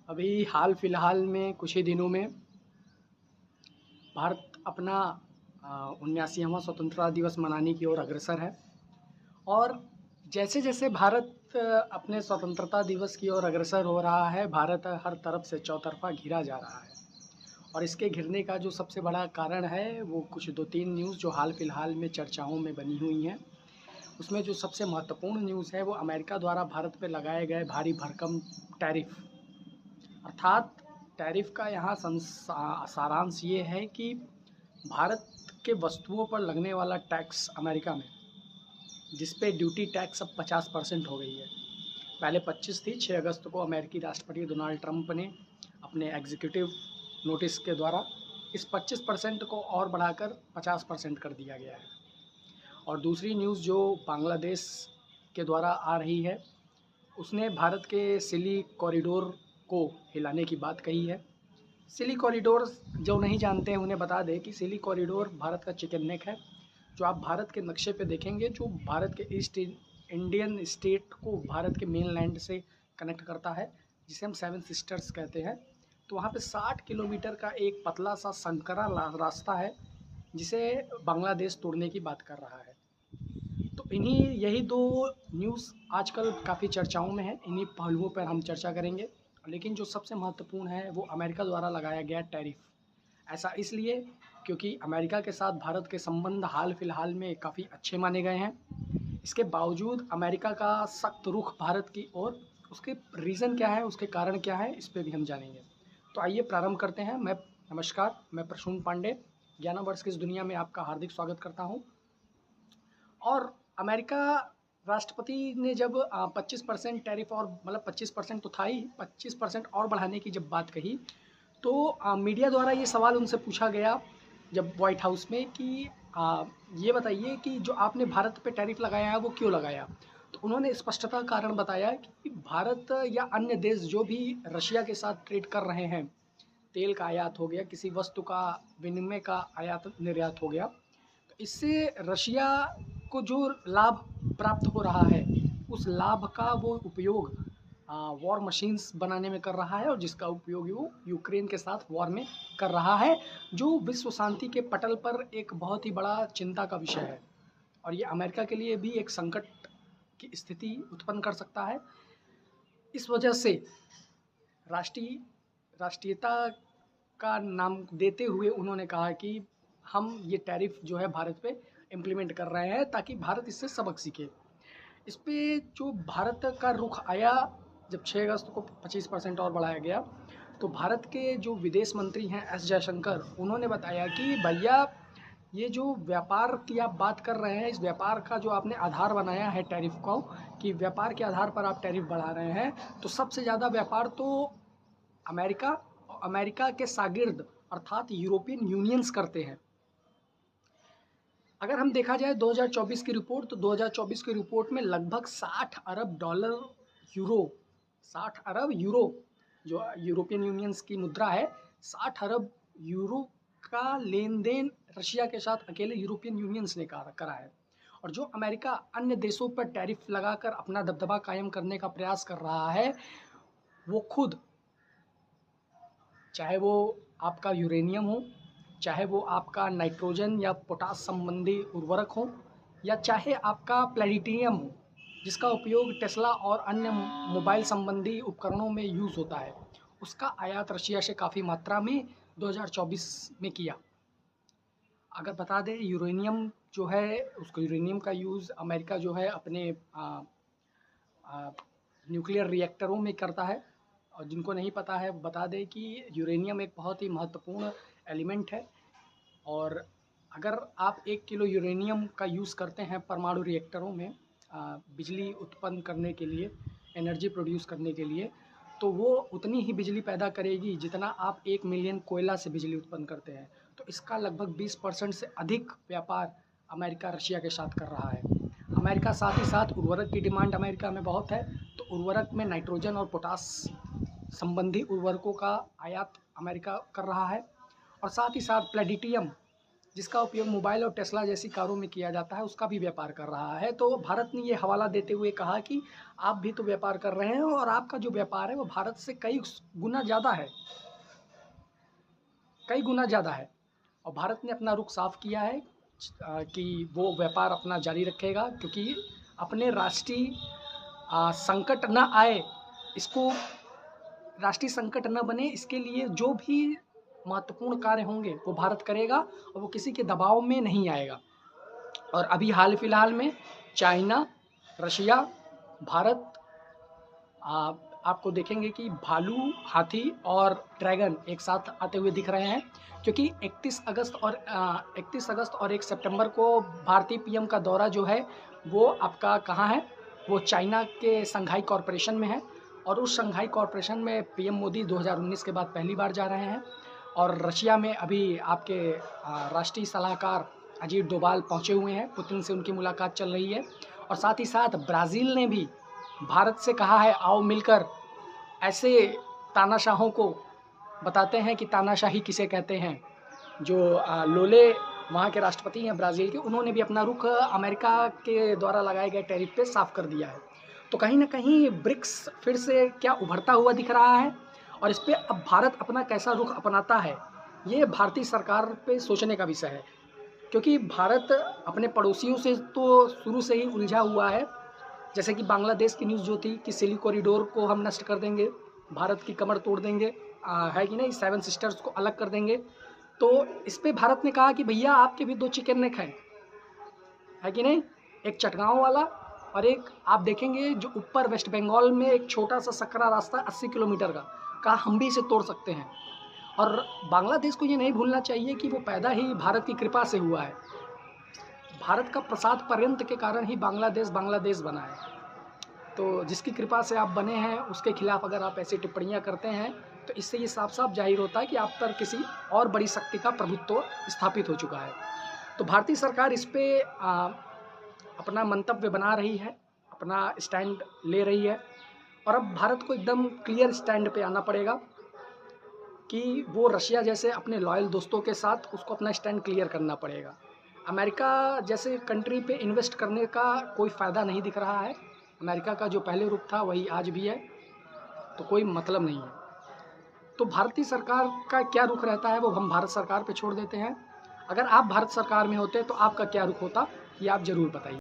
अभी हाल फिलहाल में कुछ ही दिनों में भारत अपना 79वां स्वतंत्रता दिवस मनाने की ओर अग्रसर है। और जैसे-जैसे भारत अपने स्वतंत्रता दिवस की ओर अग्रसर हो रहा है, भारत हर तरफ से चौतरफा घिरा जा रहा है। और इसके घिरने का जो सबसे बड़ा कारण है, वो कुछ 2-3 न्यूज़ जो हाल फिलहाल में चर्चाओं में बनी हुई हैं। उसमें जो सबसे महत्वपूर्ण न्यूज़ है, वो अमेरिका द्वारा भारत पे लगाए गए भारी भरकम टैरिफ। अर्थात टैरिफ का यहाँ सारांश ये है कि भारत के वस्तुओं पर लगने वाला टैक्स अमेरिका में, जिस पे ड्यूटी टैक्स अब 50% हो गई है। पहले 25 थी। 6 अगस्त को अमेरिकी राष्ट्रपति डोनाल्ड ट्रंप ने अपने एग्जीक्यूटिव नोटिस के द्वारा इस 25% को और बढ़ाकर 50% कर दिया गया है। और दूसरी न्यूज़ जो बांग्लादेश के द्वारा आ रही है, उसने भारत के सिली कॉरिडोर को हिलाने की बात कही है। सिली कॉरिडोर जो नहीं जानते हैं उन्हें बता दें कि सिली कॉरिडोर भारत का चिकन नेक है। जो आप भारत के नक्शे पे देखेंगे, जो भारत के ईस्ट इंडियन स्टेट को भारत के मेनलैंड से कनेक्ट करता है, जिसे हम 7 सिस्टर्स कहते हैं। तो वहाँ पे 60 किलोमीटर का एक पतला सा संकरा रास्ता है, जिसे बांग्लादेश तोड़ने की बात कर रहा है। तो यही दो न्यूज़ आजकल काफ़ी चर्चाओं में है। इन्हीं पहलुओं पर हम चर्चा करेंगे। लेकिन जो सबसे महत्वपूर्ण है, वो अमेरिका द्वारा लगाया गया टैरिफ। ऐसा इसलिए क्योंकि अमेरिका के साथ भारत के संबंध हाल फिलहाल में काफ़ी अच्छे माने गए हैं। इसके बावजूद अमेरिका का सख्त रुख भारत की ओर, उसके रीज़न क्या है, उसके कारण क्या है, इस पे भी हम जानेंगे। तो आइए प्रारंभ करते हैं। नमस्कार, मैं प्रसून पांडे ज्ञानावर्स की इस दुनिया में आपका हार्दिक स्वागत करता हूँ। और अमेरिका राष्ट्रपति ने जब 25% टैरिफ, और मतलब 25% तो था ही, 25% और बढ़ाने की जब बात कही, तो मीडिया द्वारा ये सवाल उनसे पूछा गया जब व्हाइट हाउस में कि ये बताइए कि जो आपने भारत पे टैरिफ लगाया है वो क्यों लगाया। तो उन्होंने स्पष्टता कारण बताया कि भारत या अन्य देश जो भी रशिया के साथ ट्रेड कर रहे हैं, तेल का आयात हो गया, किसी वस्तु का विनिमय का आयात निर्यात हो गया, तो इससे रशिया को जो लाभ प्राप्त हो रहा है, उस लाभ का वो उपयोग वॉर मशीन्स बनाने में कर रहा है, और जिसका उपयोग वो यूक्रेन के साथ वॉर में कर रहा है, जो विश्व शांति के पटल पर एक बहुत ही बड़ा चिंता का विषय है। और ये अमेरिका के लिए भी एक संकट की स्थिति उत्पन्न कर सकता है। इस वजह से राष्ट्रीयता का नाम देते हुए उन्होंने कहा कि हम ये टैरिफ जो है भारत पे इम्प्लीमेंट कर रहे हैं, ताकि भारत इससे सबक सीखे। इस पे जो भारत का रुख आया, जब 6 अगस्त को 25% और बढ़ाया गया, तो भारत के जो विदेश मंत्री हैं एस जयशंकर, उन्होंने बताया कि भैया, ये जो व्यापार की आप बात कर रहे हैं, इस व्यापार का जो आपने आधार बनाया है टैरिफ को, कि व्यापार के आधार पर आप टैरिफ बढ़ा रहे हैं, तो सबसे ज़्यादा व्यापार तो अमेरिका और अमेरिका के शागिर्द अर्थात यूरोपियन यूनियंस करते हैं। अगर हम देखा जाए 2024 की रिपोर्ट, तो 2024 की रिपोर्ट में लगभग 60 अरब डॉलर यूरो, 60 अरब यूरो जो यूरोपियन यूनियंस की मुद्रा है, 60 अरब यूरो का लेन देन रशिया के साथ अकेले यूरोपियन यूनियंस ने करा है। और जो अमेरिका अन्य देशों पर टैरिफ लगाकर अपना दबदबा कायम करने का प्रयास कर रहा है, वो खुद, चाहे वो आपका यूरेनियम हो, चाहे वो आपका नाइट्रोजन या पोटाश संबंधी उर्वरक हो, या चाहे आपका प्लेटिनियम हो, जिसका उपयोग टेस्ला और अन्य मोबाइल संबंधी उपकरणों में यूज़ होता है, उसका आयात रशिया से काफ़ी मात्रा में 2024 में किया। अगर बता दें, यूरेनियम जो है, उसको यूरेनियम का यूज़ अमेरिका जो है अपने न्यूक्लियर रिएक्टरों में करता है। और जिनको नहीं पता है, बता दें कि यूरेनियम एक बहुत ही महत्वपूर्ण एलिमेंट है। और अगर आप 1 किलो यूरेनियम का यूज़ करते हैं परमाणु रिएक्टरों में बिजली उत्पन्न करने के लिए, एनर्जी प्रोड्यूस करने के लिए, तो वो उतनी ही बिजली पैदा करेगी जितना आप 1 मिलियन कोयला से बिजली उत्पन्न करते हैं। तो इसका लगभग 20% से अधिक व्यापार अमेरिका रशिया के साथ कर रहा है। अमेरिका साथ ही साथ उर्वरक की डिमांड अमेरिका में बहुत है, तो उर्वरक में नाइट्रोजन और पोटाश संबंधी उर्वरकों का आयात अमेरिका कर रहा है। और साथ ही साथ प्लेटिनियम, जिसका उपयोग मोबाइल और टेस्ला जैसी कारों में किया जाता है, उसका भी व्यापार कर रहा है। तो भारत ने ये हवाला देते हुए कहा कि आप भी तो व्यापार कर रहे हैं और आपका जो व्यापार है वो भारत से कई गुना ज़्यादा है, कई गुना ज़्यादा है। और भारत ने अपना रुख साफ किया है कि वो व्यापार अपना जारी रखेगा, क्योंकि अपने राष्ट्रीय संकट न आए, इसको राष्ट्रीय संकट न बने, इसके लिए जो भी महत्वपूर्ण कार्य होंगे वो भारत करेगा और वो किसी के दबाव में नहीं आएगा। और अभी हाल फिलहाल में चाइना, रशिया, भारत आपको देखेंगे कि भालू, हाथी और ड्रैगन एक साथ आते हुए दिख रहे हैं, क्योंकि 31 अगस्त और 1 सितंबर को भारतीय पीएम का दौरा जो है वो आपका कहाँ है, वो चाइना के शंघाई कॉरपोरेशन में है। और उस शंघाई कॉरपोरेशन में पीएम मोदी 2019 के बाद पहली बार जा रहे हैं। और रशिया में अभी आपके राष्ट्रीय सलाहकार अजीत डोभाल पहुंचे हुए हैं, पुतिन से उनकी मुलाकात चल रही है। और साथ ही साथ ब्राज़ील ने भी भारत से कहा है, आओ मिलकर ऐसे तानाशाहों को बताते हैं कि तानाशाही किसे कहते हैं। जो लोले वहाँ के राष्ट्रपति हैं ब्राज़ील के, उन्होंने भी अपना रुख अमेरिका के द्वारा लगाए गए टैरिफ पे साफ कर दिया है। तो कहीं ना कहीं ब्रिक्स फिर से क्या उभरता हुआ दिख रहा है, और इस पर अब भारत अपना कैसा रुख अपनाता है, ये भारतीय सरकार पे सोचने का विषय है। क्योंकि भारत अपने पड़ोसियों से तो शुरू से ही उलझा हुआ है। जैसे कि बांग्लादेश की न्यूज़ जो थी कि सिल्क कॉरिडोर को हम नष्ट कर देंगे, भारत की कमर तोड़ देंगे, है कि नहीं, 7 सिस्टर्स को अलग कर देंगे। तो इस पे भारत ने कहा कि भैया आपके भी 2 चिकन नेक हैं, है कि नहीं, एक चटगांव वाला और एक आप देखेंगे जो ऊपर वेस्ट बंगाल में एक छोटा सा सकरा रास्ता 80 किलोमीटर का, कहा हम भी इसे तोड़ सकते हैं। और बांग्लादेश को ये नहीं भूलना चाहिए कि वो पैदा ही भारत की कृपा से हुआ है। भारत का प्रसाद पर्यंत के कारण ही बांग्लादेश बांग्लादेश बना है। तो जिसकी कृपा से आप बने हैं, उसके खिलाफ अगर आप ऐसी टिप्पणियां करते हैं तो इससे ये साफ साफ जाहिर होता है कि आप पर किसी और बड़ी शक्ति का प्रभुत्व स्थापित हो चुका है। तो भारतीय सरकार इस पे अपना मंतव्य बना रही है, अपना स्टैंड ले रही है। और अब भारत को एकदम क्लियर स्टैंड पे आना पड़ेगा कि वो रशिया जैसे अपने लॉयल दोस्तों के साथ उसको अपना स्टैंड क्लियर करना पड़ेगा। अमेरिका जैसे कंट्री पे इन्वेस्ट करने का कोई फ़ायदा नहीं दिख रहा है। अमेरिका का जो पहले रुख था वही आज भी है, तो कोई मतलब नहीं है। तो भारतीय सरकार का क्या रुख रहता है वो हम भारत सरकार पे छोड़ देते हैं। अगर आप भारत सरकार में होते तो आपका क्या रुख होता, ये आप ज़रूर बताइए।